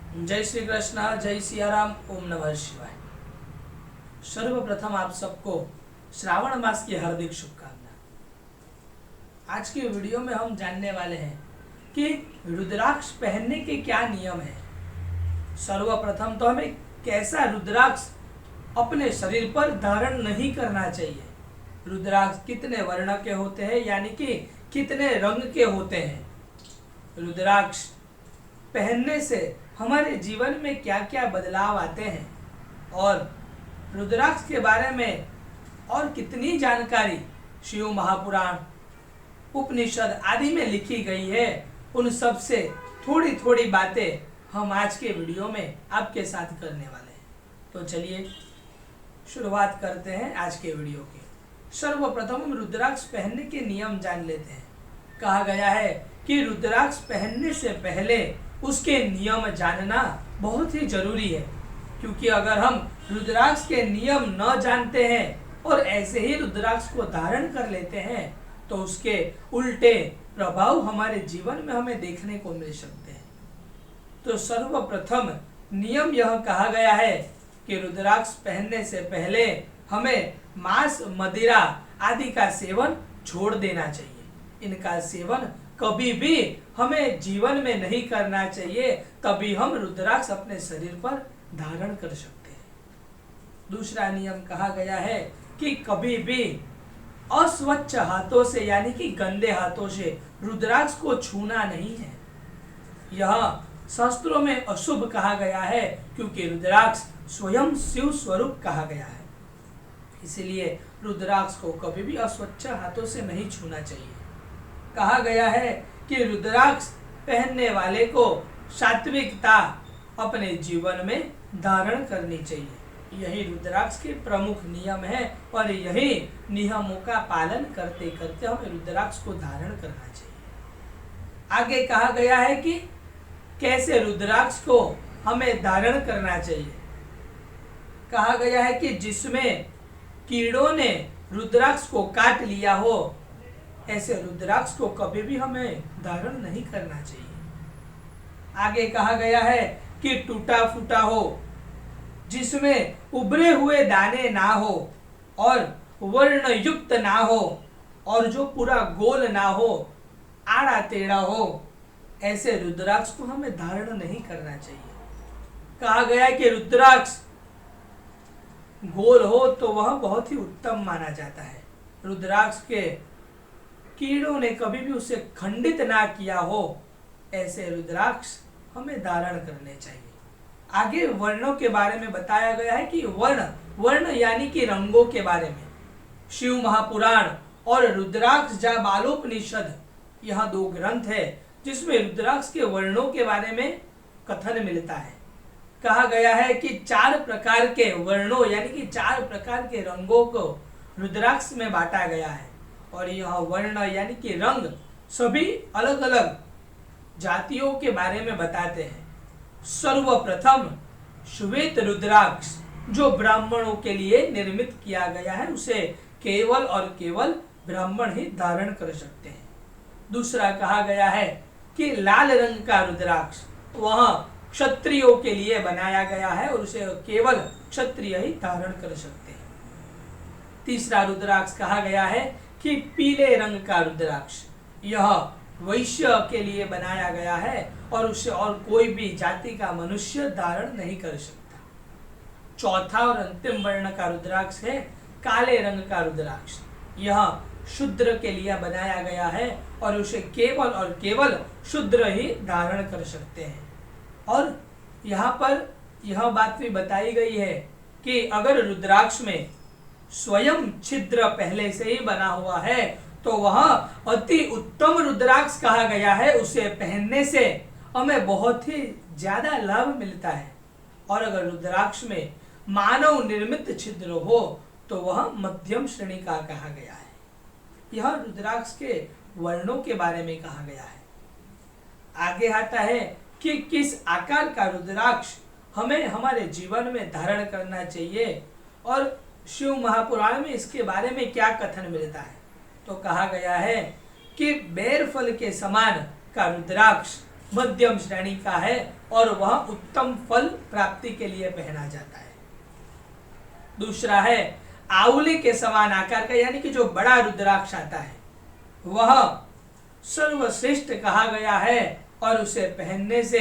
जय श्री कृष्ण, जय सियाराम, ओम नमः शिवाय। सर्वप्रथम आप सबको श्रावण मास की हार्दिक शुभकामना। आज की वीडियो में हम जानने वाले हैं कि रुद्राक्ष पहनने के क्या नियम हैं। सर्वप्रथम तो हमें कैसा रुद्राक्ष अपने शरीर पर धारण नहीं करना चाहिए। रुद्राक्ष कितने वर्ण के होते हैं, यानी कि कितने रंग के होते हैं। रुद्राक्ष पहनने से हमारे जीवन में क्या क्या बदलाव आते हैं और रुद्राक्ष के बारे में और कितनी जानकारी शिव महापुराण, उपनिषद आदि में लिखी गई है, उन सब से थोड़ी थोड़ी बातें हम आज के वीडियो में आपके साथ करने वाले हैं। तो चलिए शुरुआत करते हैं आज के वीडियो की। सर्वप्रथम हम रुद्राक्ष पहनने के नियम जान लेते हैं। कहा गया है कि रुद्राक्ष पहनने से पहले उसके नियम जानना बहुत ही जरूरी है, क्योंकि अगर हम रुद्राक्ष के नियम न जानते हैं और ऐसे ही रुद्राक्ष को धारण कर लेते हैं तो उसके उल्टे प्रभाव हमारे जीवन में हमें देखने को मिल सकते हैं। तो सर्वप्रथम नियम यह कहा गया है कि रुद्राक्ष पहनने से पहले हमें मांस, मदिरा आदि का सेवन छोड़ देना चाहिए। इनका सेवन कभी भी हमें जीवन में नहीं करना चाहिए, तभी हम रुद्राक्ष अपने शरीर पर धारण कर सकते हैं। दूसरा नियम कहा गया है कि कभी भी अस्वच्छ हाथों से, यानी कि गंदे हाथों से रुद्राक्ष को छूना नहीं है। यह शास्त्रों में अशुभ कहा गया है, क्योंकि रुद्राक्ष स्वयं शिव स्वरूप कहा गया है। इसलिए रुद्राक्ष को कभी भी अस्वच्छ हाथों से नहीं छूना चाहिए। कहा गया है कि रुद्राक्ष पहनने वाले को सात्विकता अपने जीवन में धारण करनी चाहिए। यही रुद्राक्ष के प्रमुख नियम है और यही नियमों का पालन करते करते हमें रुद्राक्ष को धारण करना चाहिए। आगे कहा गया है कि कैसे रुद्राक्ष को हमें धारण करना चाहिए। कहा गया है कि जिसमें कीड़ों ने रुद्राक्ष को काट लिया हो, ऐसे रुद्राक्ष को कभी भी हमें धारण नहीं करना चाहिए। आगे कहा गया है कि टूटा फूटा हो, जिसमें उभरे हुए दाने ना हो और वर्ण युक्त ना हो और जो पूरा गोल ना हो, आड़ा टेढ़ा हो, ऐसे रुद्राक्ष को हमें धारण नहीं करना चाहिए। कहा गया है कि रुद्राक्ष गोल हो तो वह बहुत ही उत्तम माना जाता है। रुद्राक्ष के कीड़ों ने कभी भी उसे खंडित ना किया हो, ऐसे रुद्राक्ष हमें धारण करने चाहिए। आगे वर्णों के बारे में बताया गया है कि वर्ण यानी कि रंगों के बारे में शिव महापुराण और रुद्राक्ष जाबालोपनिषद, यह दो ग्रंथ है जिसमें रुद्राक्ष के वर्णों के बारे में कथन मिलता है। कहा गया है कि 4 प्रकार के वर्णों यानी कि 4 प्रकार के रंगों को रुद्राक्ष में बांटा गया है और यह वर्ण यानी कि रंग सभी अलग अलग जातियों के बारे में बताते हैं। सर्वप्रथम श्वेत रुद्राक्ष जो ब्राह्मणों के लिए निर्मित किया गया है, उसे केवल और केवल ब्राह्मण ही धारण कर सकते हैं। दूसरा कहा गया है कि लाल रंग का रुद्राक्ष वह क्षत्रियों के लिए बनाया गया है और उसे केवल क्षत्रिय ही धारण कर सकते हैं। तीसरा रुद्राक्ष कहा गया है कि पीले रंग का रुद्राक्ष, यह वैश्य के लिए बनाया गया है और उसे और कोई भी जाति का मनुष्य धारण नहीं कर सकता। चौथा और अंतिम वर्ण का रुद्राक्ष है काले रंग का रुद्राक्ष, यह शूद्र के लिए बनाया गया है और उसे केवल और केवल शूद्र ही धारण कर सकते हैं। और यहाँ पर यह बात भी बताई गई है कि अगर रुद्राक्ष में स्वयं छिद्र पहले से ही बना हुआ है तो वह अति उत्तम रुद्राक्ष कहा गया है। उसे पहनने से हमें बहुत ही ज्यादा लाभ मिलता है। और अगर रुद्राक्ष में मानव निर्मित छिद्र हो तो वह मध्यम श्रेणी का कहा गया है। यह रुद्राक्ष के वर्णों के बारे में कहा गया है। आगे आता है कि किस आकार का रुद्राक्ष हमें हमारे जीवन में धारण करना चाहिए और शिव महापुराण में इसके बारे में क्या कथन मिलता है। तो कहा गया है कि बेर फल के समान का रुद्राक्ष मध्यम श्रेणी का है और वह उत्तम फल प्राप्ति के लिए पहना जाता है। दूसरा है आंवले के समान आकार का, यानी कि जो बड़ा रुद्राक्ष आता है वह सर्वश्रेष्ठ कहा गया है और उसे पहनने से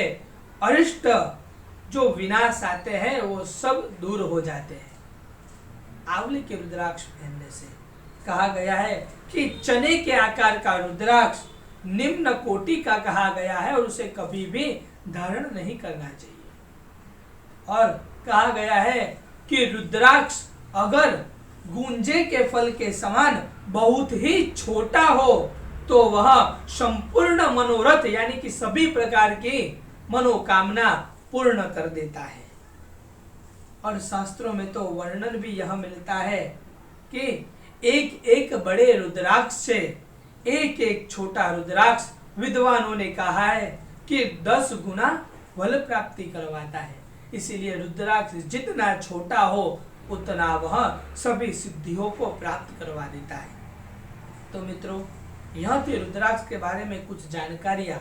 अरिष्ट जो विनाश आते हैं वो सब दूर हो जाते हैं। आंवले के रुद्राक्ष पहनने से कहा गया है कि चने के आकार का रुद्राक्ष निम्न कोटि का कहा गया है और उसे कभी भी धारण नहीं करना चाहिए। और कहा गया है कि रुद्राक्ष अगर गुंजे के फल के समान बहुत ही छोटा हो तो वह संपूर्ण मनोरथ यानी कि सभी प्रकार की मनोकामना पूर्ण कर देता है। और शास्त्रों में तो वर्णन भी यह मिलता है कि एक एक बड़े रुद्राक्ष से एक एक छोटा रुद्राक्ष विद्वानों ने कहा है कि 10 गुना फल प्राप्ति करवाता है। इसीलिए रुद्राक्ष जितना छोटा हो उतना वह सभी सिद्धियों को प्राप्त करवा देता है। तो मित्रों, यह थी रुद्राक्ष के बारे में कुछ जानकारियां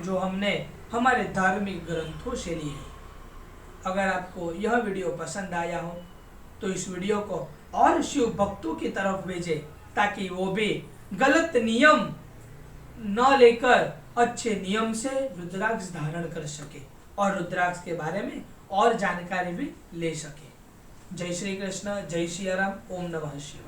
जो हमने हमारे धार्मिक ग्रंथों से ली है। अगर आपको यह वीडियो पसंद आया हो तो इस वीडियो को और शिव भक्तों की तरफ भेजें ताकि वो भी गलत नियम न लेकर अच्छे नियम से रुद्राक्ष धारण कर सके और रुद्राक्ष के बारे में और जानकारी भी ले सके। जय श्री कृष्ण, जय श्री राम, ओम नमः शिवाय।